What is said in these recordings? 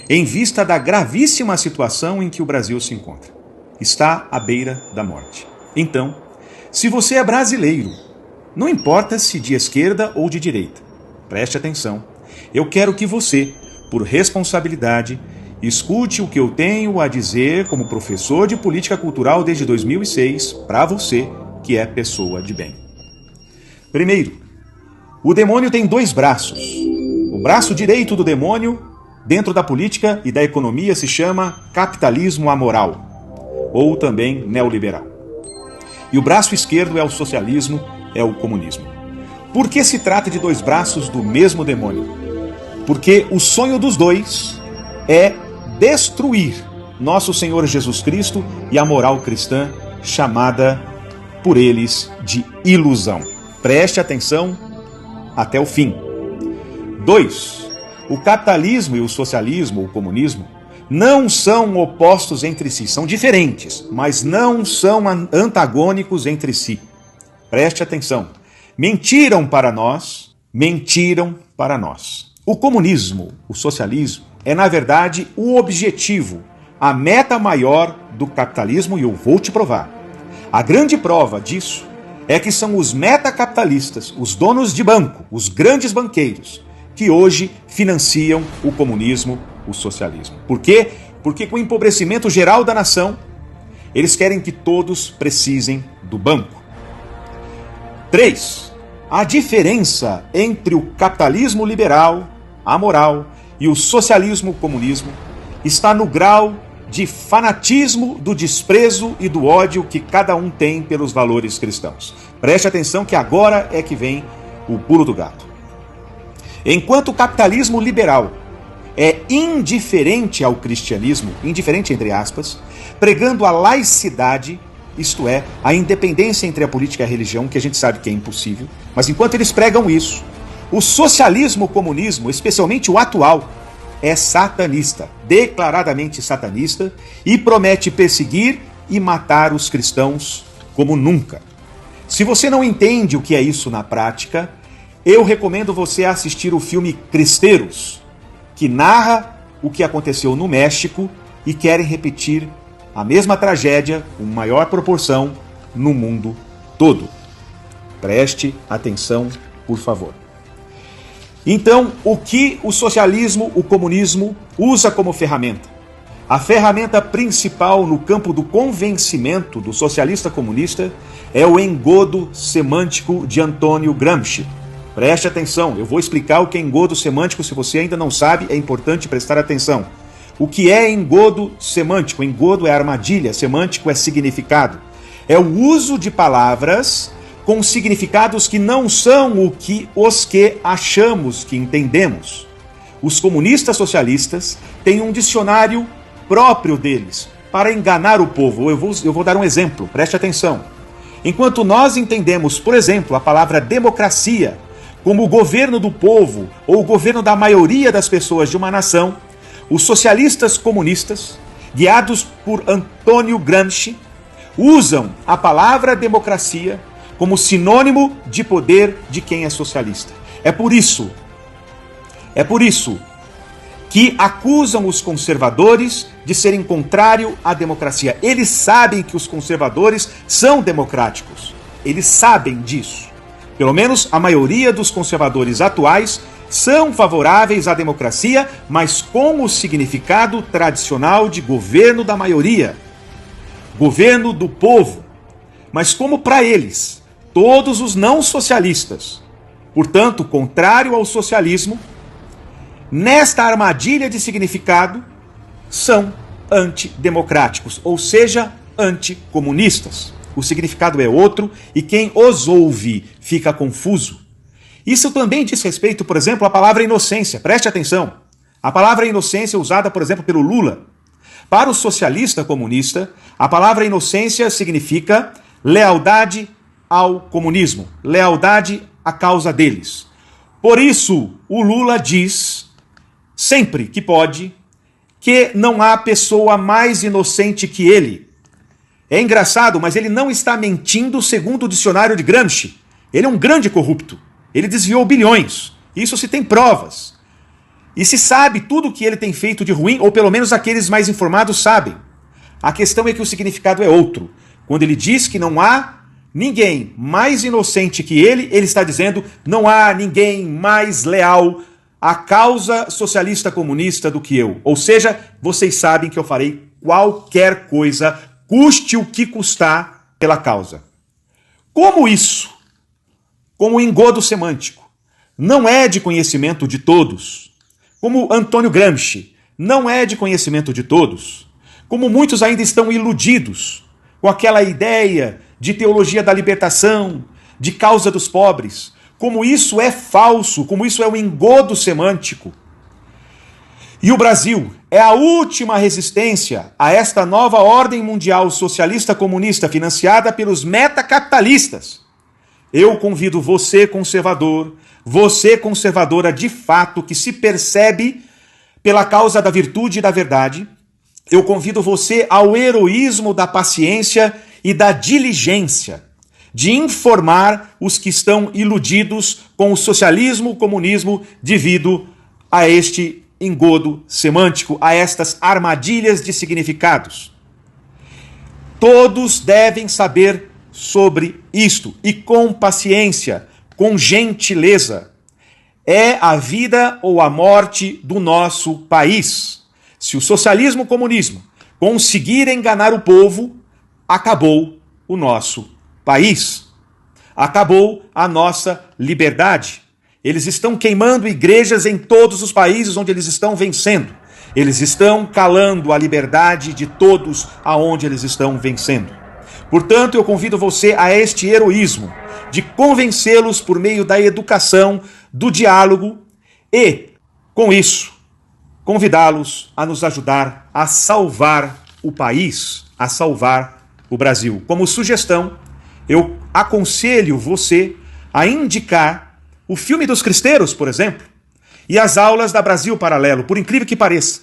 em vista da gravíssima situação em que o Brasil se encontra. Está à beira da morte. Então, se você é brasileiro, não importa se de esquerda ou de direita, preste atenção. Eu quero que você, por responsabilidade, escute o que eu tenho a dizer como professor de política cultural desde 2006 para você que é pessoa de bem. Primeiro, o demônio tem dois braços. O braço direito do demônio, dentro da política e da economia, se chama capitalismo amoral, ou também neoliberal. E o braço esquerdo é o socialismo, é o comunismo. Por que se trata de dois braços do mesmo demônio? Porque o sonho dos dois é destruir nosso Senhor Jesus Cristo e a moral cristã, chamada por eles de ilusão. Preste atenção até o fim. 2. O capitalismo e o socialismo, o comunismo, não são opostos entre si, são diferentes, mas não são antagônicos entre si. Preste atenção. Mentiram para nós. O comunismo, o socialismo, é na verdade o objetivo, a meta maior do capitalismo, e eu vou te provar. A grande prova disso é que são os metacapitalistas, os donos de banco, os grandes banqueiros, que hoje financiam o comunismo, o socialismo. Por quê? Porque com o empobrecimento geral da nação, eles querem que todos precisem do banco. 3. A diferença entre o capitalismo liberal, amoral, e o socialismo, o comunismo, está no grau de fanatismo, do desprezo e do ódio que cada um tem pelos valores cristãos. Preste atenção que agora é que vem o pulo do gato. Enquanto o capitalismo liberal é indiferente ao cristianismo, indiferente entre aspas, pregando a laicidade, isto é, a independência entre a política e a religião, que a gente sabe que é impossível, mas enquanto eles pregam isso, o socialismo, o comunismo, especialmente o atual, é satanista, declaradamente satanista, e promete perseguir e matar os cristãos como nunca. Se você não entende o que é isso na prática, eu recomendo você assistir o filme Cristeiros, que narra o que aconteceu no México e querem repetir a mesma tragédia com maior proporção no mundo todo. Preste atenção, por favor. Então, o que o socialismo, o comunismo usa como ferramenta? A ferramenta principal no campo do convencimento do socialista comunista é o engodo semântico de Antônio Gramsci. Preste atenção, eu vou explicar o que é engodo semântico. Se você ainda não sabe, é importante prestar atenção. O que é engodo semântico? Engodo é armadilha, semântico é significado. É o uso de palavras com significados que não são os que achamos que entendemos. Os comunistas socialistas têm um dicionário próprio deles para enganar o povo. Eu vou dar um exemplo, preste atenção. Enquanto nós entendemos, por exemplo, a palavra democracia como o governo do povo ou o governo da maioria das pessoas de uma nação, os socialistas comunistas, guiados por Antônio Gramsci, usam a palavra democracia como sinônimo de poder de quem é socialista. É por isso que acusam os conservadores de serem contrário à democracia. Eles sabem que os conservadores são democráticos. Eles sabem disso. Pelo menos a maioria dos conservadores atuais são favoráveis à democracia, mas com o significado tradicional de governo da maioria, governo do povo. Mas como para eles, todos os não socialistas, portanto, contrário ao socialismo, nesta armadilha de significado, são antidemocráticos, ou seja, anticomunistas. O significado é outro e quem os ouve fica confuso. Isso também diz respeito, por exemplo, à palavra inocência. Preste atenção. A palavra inocência usada, por exemplo, pelo Lula. Para o socialista comunista, a palavra inocência significa lealdade ao comunismo, lealdade à causa deles. Por isso, o Lula diz, sempre que pode, que não há pessoa mais inocente que ele. É engraçado, mas ele não está mentindo segundo o dicionário de Gramsci. Ele é um grande corrupto. Ele desviou bilhões. Isso se tem provas. E se sabe tudo o que ele tem feito de ruim, ou pelo menos aqueles mais informados sabem. A questão é que o significado é outro. Quando ele diz que não há ninguém mais inocente que ele está dizendo não há ninguém mais leal à causa socialista comunista do que eu. Ou seja, vocês sabem que eu farei qualquer coisa, custe o que custar, pela causa. Como isso, como engodo semântico, não é de conhecimento de todos, como Antônio Gramsci não é de conhecimento de todos, como muitos ainda estão iludidos com aquela ideia de teologia da libertação, de causa dos pobres, como isso é falso, como isso é um engodo semântico. E o Brasil é a última resistência a esta nova ordem mundial socialista comunista financiada pelos metacapitalistas. Eu convido você, conservadora de fato, que se percebe pela causa da virtude e da verdade, eu convido você ao heroísmo da paciência e da diligência, de informar os que estão iludidos com o socialismo, o comunismo, devido a este engodo semântico, a estas armadilhas de significados. Todos devem saber sobre isto, e com paciência, com gentileza. É a vida ou a morte do nosso país. Se o socialismo e o comunismo conseguirem enganar o povo, acabou o nosso país. Acabou a nossa liberdade. Eles estão queimando igrejas em todos os países onde eles estão vencendo. Eles estão calando a liberdade de todos aonde eles estão vencendo. Portanto, eu convido você a este heroísmo de convencê-los por meio da educação, do diálogo e, com isso, convidá-los a nos ajudar a salvar o país, a salvar o Brasil. Como sugestão, eu aconselho você a indicar o filme dos Cristeiros, por exemplo, e as aulas da Brasil Paralelo, por incrível que pareça.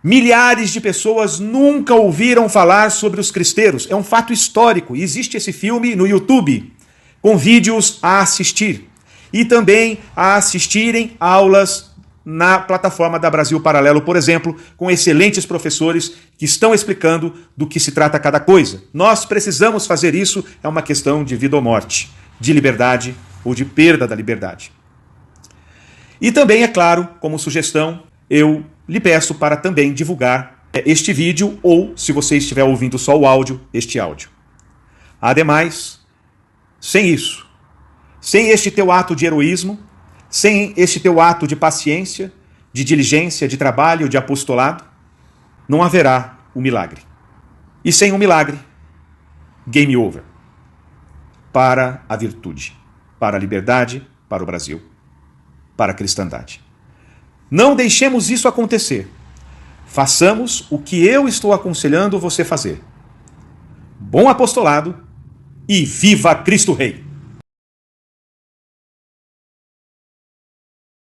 Milhares de pessoas nunca ouviram falar sobre os cristeiros. É um fato histórico. Existe esse filme no YouTube, com vídeos a assistir. E também a assistirem aulas na plataforma da Brasil Paralelo, por exemplo, com excelentes professores que estão explicando do que se trata cada coisa. Nós precisamos fazer isso, é uma questão de vida ou morte, de liberdade ou de perda da liberdade. E também, é claro, como sugestão, eu lhe peço para também divulgar este vídeo ou, se você estiver ouvindo só o áudio, este áudio. Ademais, sem isso, sem este teu ato de heroísmo, sem este teu ato de paciência, de diligência, de trabalho, de apostolado, não haverá o milagre. E sem o milagre, game over. Para a virtude, para a liberdade, para o Brasil, para a cristandade. Não deixemos isso acontecer. Façamos o que eu estou aconselhando você fazer. Bom apostolado e viva Cristo Rei!